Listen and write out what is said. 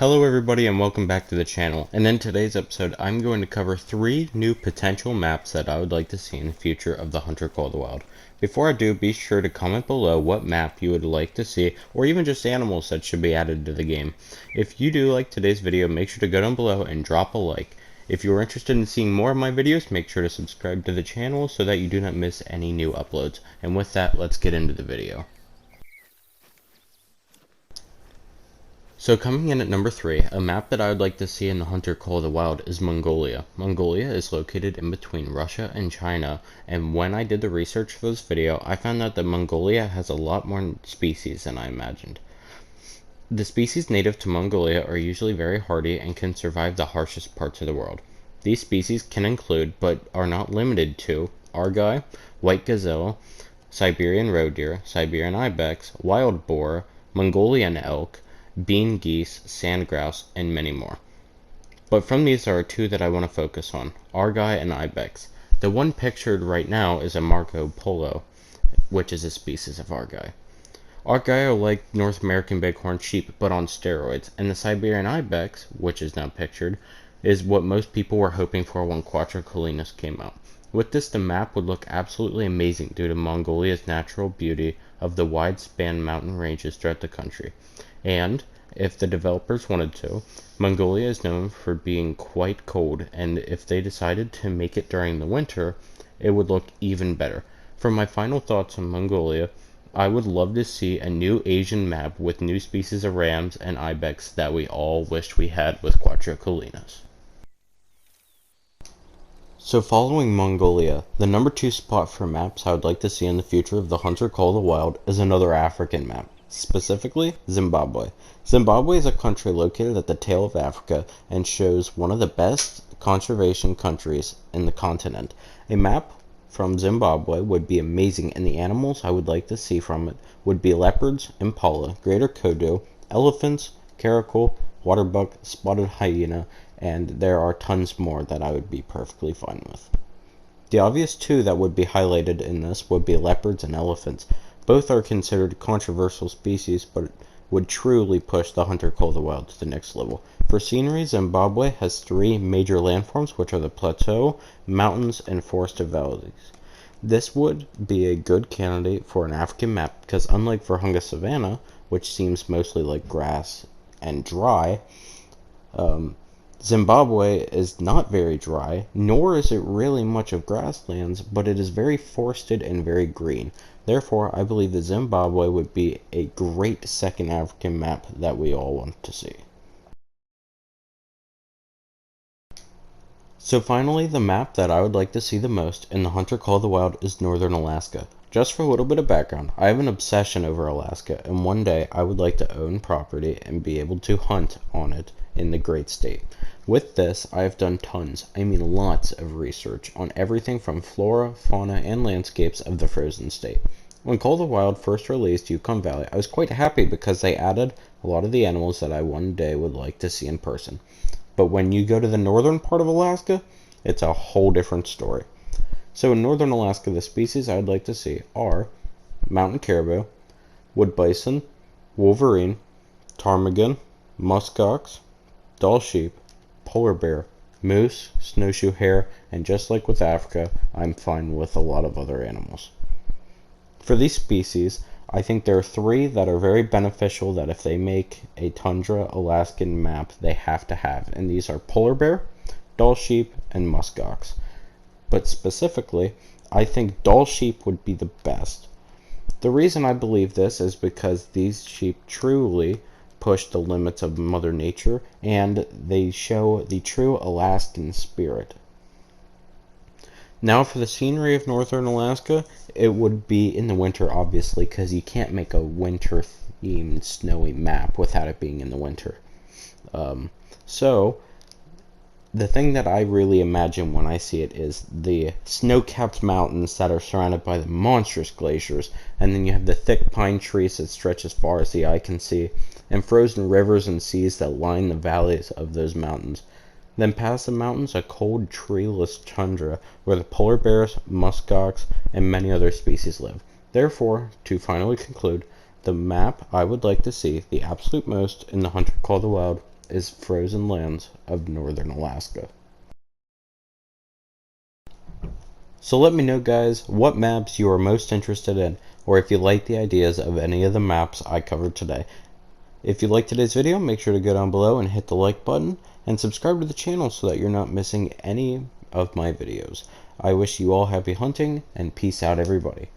Hello everybody and welcome back to the channel, and in today's episode I'm going to cover 3 new potential maps that I would like to see in the future of the Hunter Call of the Wild. Before I do, be sure to comment below what map you would like to see, or even just animals that should be added to the game. If you do like today's video, make sure to go down below and drop a like. If you are interested in seeing more of my videos, make sure to subscribe to the channel so that you do not miss any new uploads. And with that, let's get into the video. So coming in at number 3, a map that I would like to see in the Hunter Call of the Wild is Mongolia. Mongolia is located in between Russia and China, and when I did the research for this video, I found out that Mongolia has a lot more species than I imagined. The species native to Mongolia are usually very hardy and can survive the harshest parts of the world. These species can include, but are not limited to, argai, white gazelle, Siberian roe deer, Siberian ibex, wild boar, Mongolian elk, bean geese, sand grouse, and many more. But from these there are 2 that I want to focus on, argai and ibex. The one pictured right now is a Marco Polo, which is a species of argai. Argai are like North American bighorn sheep, but on steroids, and the Siberian ibex, which is now pictured, is what most people were hoping for when Quattrocolinus came out. With this, the map would look absolutely amazing due to Mongolia's natural beauty of the wide-span mountain ranges throughout the country. And, if the developers wanted to, Mongolia is known for being quite cold, and if they decided to make it during the winter, it would look even better. For my final thoughts on Mongolia, I would love to see a new Asian map with new species of rams and ibex that we all wished we had with Quattrocolinus. So following Mongolia, the number 2 spot for maps I would like to see in the future of the Hunter Call of the Wild is another African map. Specifically, Zimbabwe. Zimbabwe is a country located at the tail of Africa and shows one of the best conservation countries in the continent. A map from Zimbabwe would be amazing, and the animals I would like to see from it would be leopards, impala, greater kodo, elephants, caracal, waterbuck, spotted hyena, and there are tons more that I would be perfectly fine with. The obvious 2 that would be highlighted in this would be leopards and elephants. Both are considered controversial species, but would truly push the Hunter Call of the Wild to the next level. For scenery, Zimbabwe has 3 major landforms, which are the plateau, mountains, and forested valleys. This would be a good candidate for an African map, because unlike Virunga Savanna, which seems mostly like grass and dry, Zimbabwe is not very dry, nor is it really much of grasslands, but it is very forested and very green. Therefore, I believe that Zimbabwe would be a great second African map that we all want to see. So finally, the map that I would like to see the most in the Hunter Call of the Wild is Northern Alaska. Just for a little bit of background, I have an obsession over Alaska, and one day I would like to own property and be able to hunt on it in the great state. With this, I have done tons, I mean lots of research on everything from flora, fauna, and landscapes of the frozen state. When Call of the Wild first released Yukon Valley, I was quite happy because they added a lot of the animals that I one day would like to see in person. But when you go to the northern part of Alaska, it's a whole different story. So in northern Alaska, the species I would like to see are mountain caribou, wood bison, wolverine, ptarmigan, muskox, Dall sheep, polar bear, moose, snowshoe hare, and just like with Africa, I'm fine with a lot of other animals. For these species, I think there are 3 that are very beneficial that if they make a tundra Alaskan map, they have to have, and these are polar bear, Dall sheep, and muskox. But specifically, I think Dall sheep would be the best. The reason I believe this is because these sheep truly push the limits of Mother Nature, and they show the true Alaskan spirit. Now for the scenery of northern Alaska, it would be in the winter obviously, because you can't make a winter themed snowy map without it being in the winter. So the thing that I really imagine when I see it is the snow-capped mountains that are surrounded by the monstrous glaciers, and then you have the thick pine trees that stretch as far as the eye can see, and frozen rivers and seas that line the valleys of those mountains. Then past the mountains, a cold, treeless tundra where the polar bears, muskox, and many other species live. Therefore, to finally conclude, the map I would like to see the absolute most in the Hunter Call of the Wild is frozen lands of northern Alaska. So let me know, guys, what maps you are most interested in, or if you like the ideas of any of the maps I covered today. If you liked today's video, make sure to go down below and hit the like button, and subscribe to the channel so that you're not missing any of my videos. I wish you all happy hunting, and peace out, everybody.